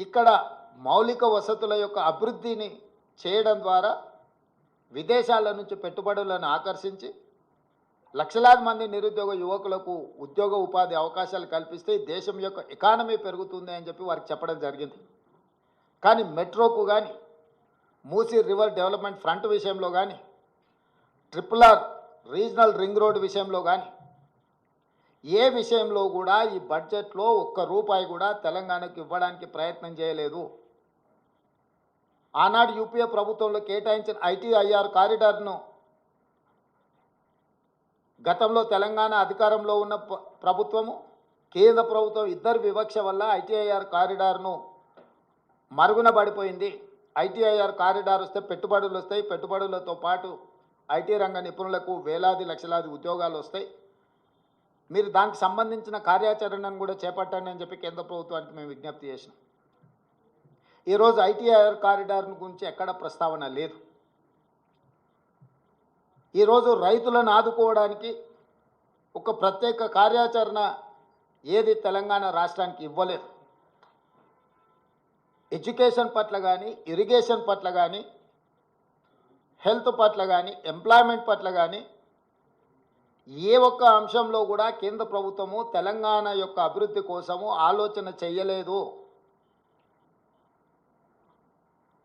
ఇక్కడ మౌలిక వసతుల యొక్క అభివృద్ధిని చేయడం ద్వారా విదేశాల నుంచి పెట్టుబడులను ఆకర్షించి లక్షలాది మంది నిరుద్యోగ యువకులకు ఉద్యోగ ఉపాధి అవకాశాలు కల్పిస్తే దేశం యొక్క ఎకానమీ పెరుగుతుంది అని చెప్పి వారికి చెప్పడం జరిగింది. కానీ మెట్రోకు కానీ మూసీ రివర్ డెవలప్మెంట్ ఫ్రంట్ విషయంలో కానీ RRR రీజనల్ రింగ్ రోడ్ విషయంలో కానీ ఏ విషయంలో కూడా ఈ బడ్జెట్లో ఒక్క రూపాయి కూడా తెలంగాణకు ఇవ్వడానికి ప్రయత్నం చేయలేదు. ఆనాడు యూపీఏ ప్రభుత్వంలో కేటాయించిన ITIR కారిడార్ను గతంలో తెలంగాణ అధికారంలో ఉన్న ప్రభుత్వము కేంద్ర ప్రభుత్వం ఇద్దరు వివక్ష వల్ల ITIR కారిడార్ను మరుగున పడిపోయింది. ITIR కారిడార్ వస్తే పెట్టుబడులు వస్తాయి, పెట్టుబడులతో పాటు IT రంగ నిపుణులకు వేలాది లక్షలాది ఉద్యోగాలు వస్తాయి. మీరు దానికి సంబంధించిన కార్యాచరణను కూడా చేపట్టండి అని చెప్పి కేంద్ర ప్రభుత్వానికి మేము విజ్ఞప్తి చేసినాం. ఈరోజు ITIR కారిడార్ గురించి ఎక్కడ ప్రస్తావన లేదు. ఈరోజు రైతులను ఆదుకోవడానికి ఒక ప్రత్యేక కార్యాచరణ ఏది తెలంగాణ రాష్ట్రానికి ఇవ్వలేదు. ఎడ్యుకేషన్ పట్ల కానీ, ఇరిగేషన్ పట్ల కానీ, హెల్త్ పట్ల కానీ, ఎంప్లాయ్మెంట్ పట్ల కానీ ఏ ఒక్క అంశంలో కూడా కేంద్ర ప్రభుత్వము తెలంగాణ యొక్క అభివృద్ధి కోసము ఆలోచన చేయలేదు.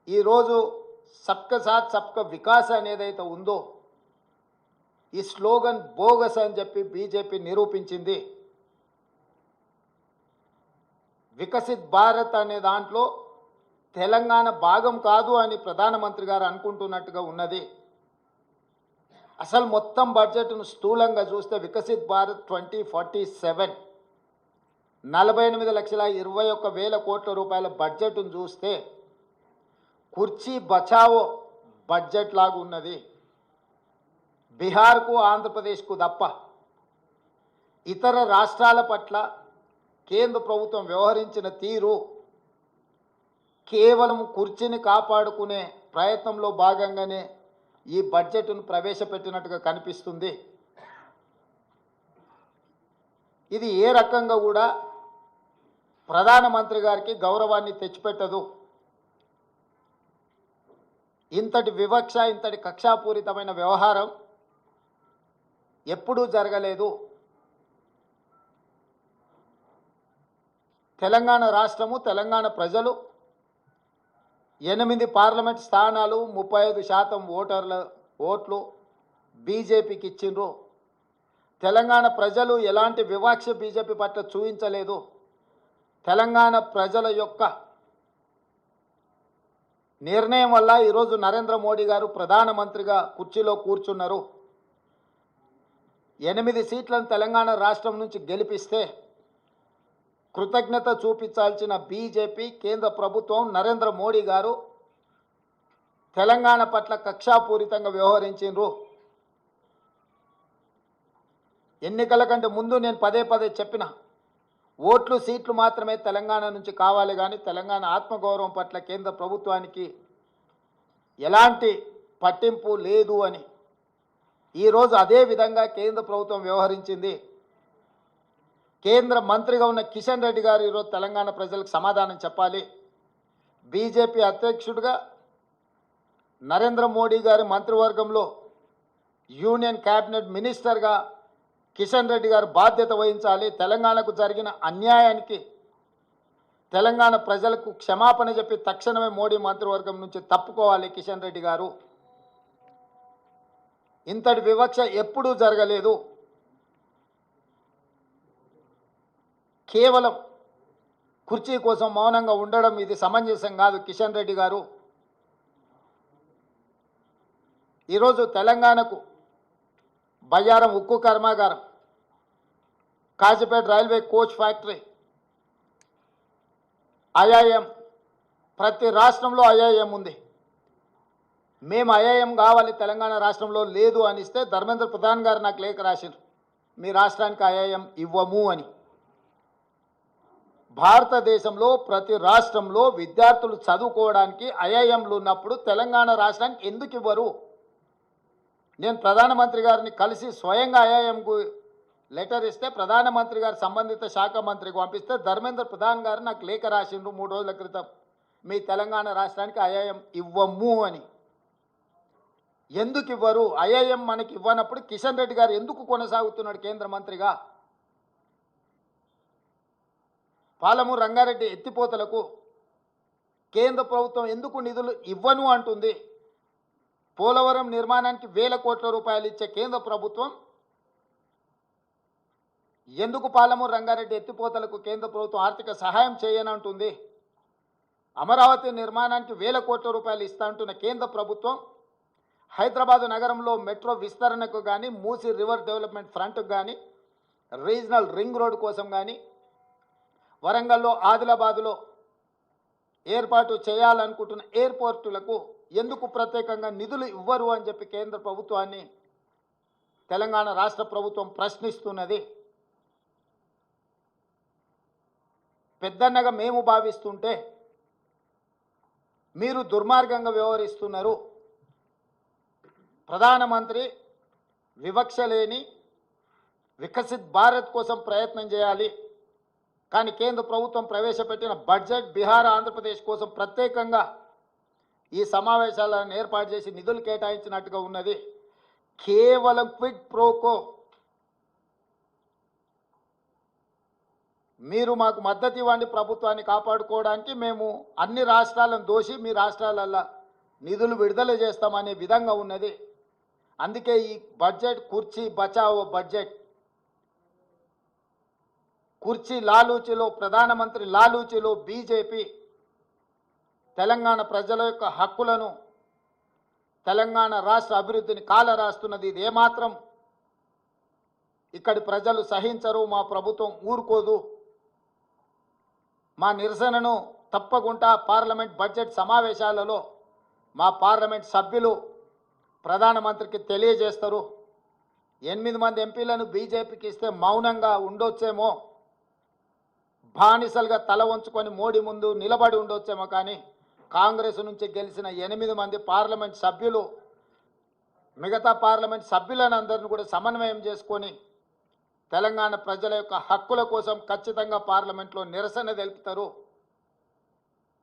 ఈరోజు సబ్కా సాత్ సబ్కా వికాస్ అనేదైతే ఉందో ఈ స్లోగన్ బోగస్ అని చెప్పి బీజేపీ నిరూపించింది. వికసిత్ భారత్ అనే దాంట్లో తెలంగాణ భాగం కాదు అని ప్రధానమంత్రి గారు అనుకుంటున్నట్టుగా ఉన్నది. అసలు మొత్తం బడ్జెట్ను స్థూలంగా చూస్తే వికసిత్ భారత్ 2047 48,21,000 కోట్ల రూపాయల బడ్జెట్ను చూస్తే కుర్చీ బచావో బడ్జెట్ లాగా ఉన్నది. బీహార్కు ఆంధ్రప్రదేశ్కు తప్ప ఇతర రాష్ట్రాల పట్ల కేంద్ర ప్రభుత్వం వ్యవహరించిన తీరు కేవలం కుర్చీని కాపాడుకునే ప్రయత్నంలో భాగంగానే ఈ బడ్జెట్ను ప్రవేశపెట్టినట్టుగా కనిపిస్తుంది. ఇది ఏ రకంగా కూడా ప్రధానమంత్రి గారికి గౌరవాన్ని తెచ్చిపెట్టదు. ఇంతటి వివక్ష, ఇంతటి కక్షాపూరితమైన వ్యవహారం ఎప్పుడూ జరగలేదు. తెలంగాణ రాష్ట్రము, తెలంగాణ ప్రజలు 8 పార్లమెంట్ స్థానాలు, 35% ఓట్లు బీజేపీకి ఇచ్చిండ్రు. తెలంగాణ ప్రజలు ఎలాంటి వివక్ష బీజేపీ పట్ల చూపించలేదు. తెలంగాణ ప్రజల యొక్క నిర్ణయం వల్ల ఈరోజు నరేంద్ర మోడీ గారు ప్రధానమంత్రిగా కుర్చీలో కూర్చున్నారు. 8 సీట్లను తెలంగాణ రాష్ట్రం నుంచి గెలిపిస్తే కృతజ్ఞత చూపించాల్సిన బీజేపీ కేంద్ర ప్రభుత్వం, నరేంద్ర మోడీ గారు తెలంగాణ పట్ల కక్షాపూరితంగా వ్యవహరించారు. ఎన్నికల కంటే ముందు నేను పదే చెప్పిన ఓట్లు, సీట్లు మాత్రమే తెలంగాణ నుంచి కావాలి, కానీ తెలంగాణ ఆత్మగౌరవం పట్ల కేంద్ర ప్రభుత్వానికి ఎలాంటి పట్టింపు లేదు అని. ఈరోజు అదే విధంగా కేంద్ర ప్రభుత్వం వ్యవహరించింది. కేంద్ర మంత్రిగా ఉన్న కిషన్ రెడ్డి గారు ఈరోజు తెలంగాణ ప్రజలకు సమాధానం చెప్పాలి. బీజేపీ అధ్యక్షుడిగా నరేంద్ర మోడీ గారి మంత్రివర్గంలో యూనియన్ క్యాబినెట్ మినిస్టర్గా కిషన్ రెడ్డి గారు బాధ్యత వహించాలి. తెలంగాణకు జరిగిన అన్యాయానికి తెలంగాణ ప్రజలకు క్షమాపణ చెప్పి తక్షణమే మోడీ మంత్రివర్గం నుంచి తప్పుకోవాలి కిషన్ రెడ్డి గారు. ఇంతటి వివక్ష ఎప్పుడూ జరగలేదు. కేవలం కుర్చీ కోసం మౌనంగా ఉండడం ఇది సమంజసం కాదు. కిషన్ రెడ్డి గారు ఈరోజు తెలంగాణకు బయ్యారం ఉక్కు కర్మాగారం, Kazipet railway coach factory, IIM, ప్రతి రాష్ట్రంలో IIM ఉంది. మేము IIM కావాలి తెలంగాణ రాష్ట్రంలో లేదు అనిస్తే ధర్మేంద్ర ప్రధాన్ గారు నాకు లేఖ రాశారు, మీ రాష్ట్రానికి IIM ఇవ్వము అని. భారతదేశంలో ప్రతి రాష్ట్రంలో విద్యార్థులు చదువుకోవడానికి IIMలు ఉన్నప్పుడు తెలంగాణ రాష్ట్రానికి ఎందుకు ఇవ్వరు? నేను ప్రధానమంత్రి గారిని కలిసి స్వయంగా IIMకు లెటర్ ఇస్తే ప్రధానమంత్రి గారు సంబంధిత శాఖ మంత్రికి పంపిస్తే ధర్మేంద్ర ప్రధాన్ గారు నాకు లేఖ రాసిండ్రు 3 రోజుల క్రితం, మీ తెలంగాణ రాష్ట్రానికి ఐఐఎం ఇవ్వము అని. ఎందుకు ఇవ్వరు? ఐఐఎం మనకి ఇవ్వనప్పుడు కిషన్ రెడ్డి గారు ఎందుకు కొనసాగుతున్నాడు కేంద్ర మంత్రిగా? పాలమూరు రంగారెడ్డి ఎత్తిపోతలకు కేంద్ర ప్రభుత్వం ఎందుకు నిధులు ఇవ్వను అంటుంది? పోలవరం నిర్మాణానికి 1000 కోట్ల రూపాయలు ఇచ్చే కేంద్ర ప్రభుత్వం ఎందుకు పాలమూరు రంగారెడ్డి ఎత్తిపోతలకు కేంద్ర ప్రభుత్వం ఆర్థిక సహాయం చేయనంటుంది? అమరావతి నిర్మాణానికి 1000 కోట్ల రూపాయలు ఇస్తా అంటున్న కేంద్ర ప్రభుత్వం హైదరాబాదు నగరంలో మెట్రో విస్తరణకు కానీ, మూసీ రివర్ డెవలప్మెంట్ ఫ్రంట్కు కానీ, రీజనల్ రింగ్ రోడ్ కోసం కానీ, వరంగల్లో ఆదిలాబాదులో ఏర్పాటు చేయాలనుకుంటున్న ఎయిర్పోర్టులకు ఎందుకు ప్రత్యేకంగా నిధులు ఇవ్వరు అని చెప్పి కేంద్ర ప్రభుత్వాన్ని తెలంగాణ రాష్ట్ర ప్రభుత్వం ప్రశ్నిస్తున్నది. పెద్దన్నగా మేము భావిస్తుంటే మీరు దుర్మార్గంగా వ్యవహరిస్తున్నారు. ప్రధానమంత్రి వివక్ష లేని వికసిత్ భారత్ కోసం ప్రయత్నం చేయాలి, కానీ కేంద్ర ప్రభుత్వం ప్రవేశపెట్టిన బడ్జెట్ బీహార్ ఆంధ్రప్రదేశ్ కోసం ప్రత్యేకంగా ఈ సమావేశాలను ఏర్పాటు చేసి నిధులు కేటాయించినట్టుగా ఉన్నది. కేవలం క్విడ్ ప్రోకో. మీరు మాకు మద్దతు ఇవ్వండి ప్రభుత్వాన్ని కాపాడుకోవడానికి, మేము అన్ని రాష్ట్రాలను దోషి మీ రాష్ట్రాలల్లో నిధులు విడుదల చేస్తామనే విధంగా ఉన్నది. అందుకే ఈ బడ్జెట్ కుర్చీ బచావో బడ్జెట్. కుర్చీ లాలూచిలో, ప్రధానమంత్రి లాలూచిలో బీజేపీ తెలంగాణ ప్రజల యొక్క హక్కులను, తెలంగాణ రాష్ట్ర అభివృద్ధిని కాలరాస్తున్నది. ఇది ఏమాత్రం ఇక్కడి ప్రజలు సహించరు, మా ప్రభుత్వం ఊరుకోదు. మా నిరసనను తప్పకుండా పార్లమెంట్ బడ్జెట్ సమావేశాలలో మా పార్లమెంట్ సభ్యులు ప్రధానమంత్రికి తెలియజేస్తారు. 8 మంది ఎంపీలను బీజేపీకి ఇస్తే మౌనంగా ఉండొచ్చేమో, బానిసలుగా తల వంచుకొని మోడీ ముందు నిలబడి ఉండొచ్చేమో, కానీ కాంగ్రెస్ నుంచి గెలిచిన 8 మంది పార్లమెంట్ సభ్యులు మిగతా పార్లమెంట్ సభ్యులను అందరిని కూడా సమన్వయం చేసుకొని తెలంగాణ ప్రజల యొక్క హక్కుల కోసం ఖచ్చితంగా పార్లమెంట్లో నిరసన తెలుపుతారు.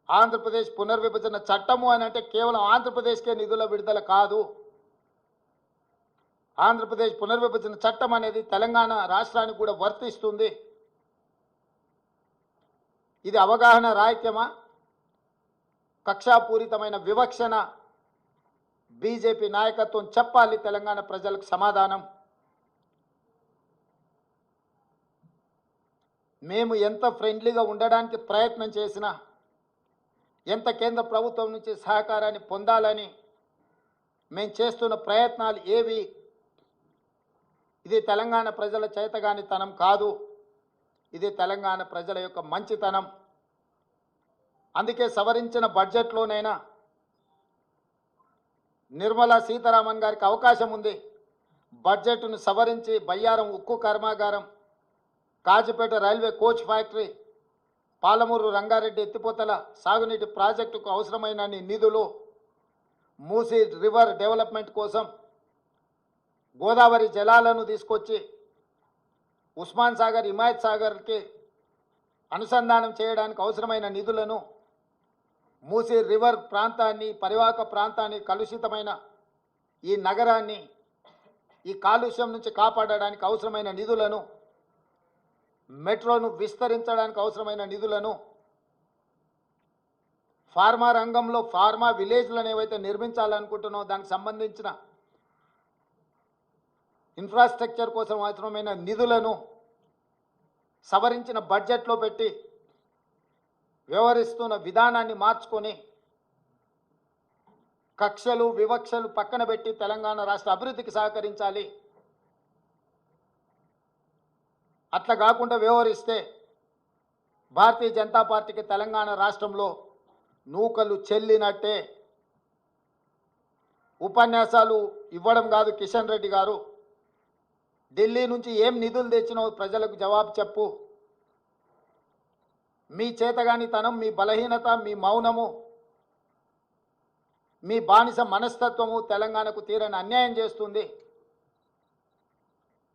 ఆంధ్రప్రదేశ్ పునర్విభజన చట్టము అని అంటే కేవలం ఆంధ్రప్రదేశ్కే నిధుల విడుదల కాదు. ఆంధ్రప్రదేశ్ పునర్విభజన చట్టం అనేది తెలంగాణ రాష్ట్రానికి కూడా వర్తిస్తుంది. ఇది అవగాహన రాహిత్యమా, కక్షాపూరితమైన వివక్షణ? బీజేపీ నాయకత్వం చెప్పాలి తెలంగాణ ప్రజలకు సమాధానం. మేము ఎంత ఫ్రెండ్లీగా ఉండడానికి ప్రయత్నం చేసినా, ఎంత కేంద్ర ప్రభుత్వం నుంచి సహకారాన్ని పొందాలని మేము చేస్తున్న ప్రయత్నాలు ఏవి ఇది తెలంగాణ ప్రజల చేతగానితనం కాదు, ఇది తెలంగాణ ప్రజల యొక్క మంచితనం. అందుకే సవరించిన బడ్జెట్లోనైనా నిర్మలా సీతారామన్ గారికి అవకాశం ఉంది. బడ్జెట్ను సవరించి బయ్యారం ఉక్కు కర్మాగారం, Kazipet railway coach factory, Palamuru Rangareddy ఎత్తిపోతల సాగునీటి ప్రాజెక్టుకు అవసరమైన నిధులు, మూసీ రివర్ డెవలప్మెంట్ కోసం గోదావరి జలాలను తీసుకొచ్చి ఉస్మాన్ సాగర్, హిమాయత్ సాగర్కి అనుసంధానం చేయడానికి అవసరమైన నిధులను, మూసీ రివర్ ప్రాంతాన్ని, పరివాహక ప్రాంతాన్ని, కలుషితమైన ఈ నగరాన్ని ఈ కాలుష్యం నుంచి కాపాడడానికి అవసరమైన నిధులను, మెట్రోను విస్తరించడానికి అవసరమైన నిధులను, ఫార్మా రంగంలో ఫార్మా విలేజ్లను ఏవైతే నిర్మించాలనుకుంటున్నామో దానికి సంబంధించిన ఇన్ఫ్రాస్ట్రక్చర్ కోసం అవసరమైన నిధులను సవరించిన బడ్జెట్లో పెట్టి వ్యవహరిస్తున్న విధానాన్ని మార్చుకొని కక్షలు వివక్షలు పక్కన పెట్టి తెలంగాణ రాష్ట్ర అభివృద్ధికి సహకరించాలి. అట్లా కాకుండా వ్యవహరిస్తే భారతీయ జనతా పార్టీకి తెలంగాణ రాష్ట్రంలో నూకలు చెల్లినట్టే. ఉపన్యాసాలు ఇవ్వడం కాదు కిషన్ రెడ్డి గారు, ఢిల్లీ నుంచి ఏం నిధులు తెచ్చినావు ప్రజలకు జవాబు చెప్పు. మీ చేతగానితనం, మీ బలహీనత, మీ మౌనము, మీ బానిస మనస్తత్వము తెలంగాణకు తీరని అన్యాయం చేస్తుంది.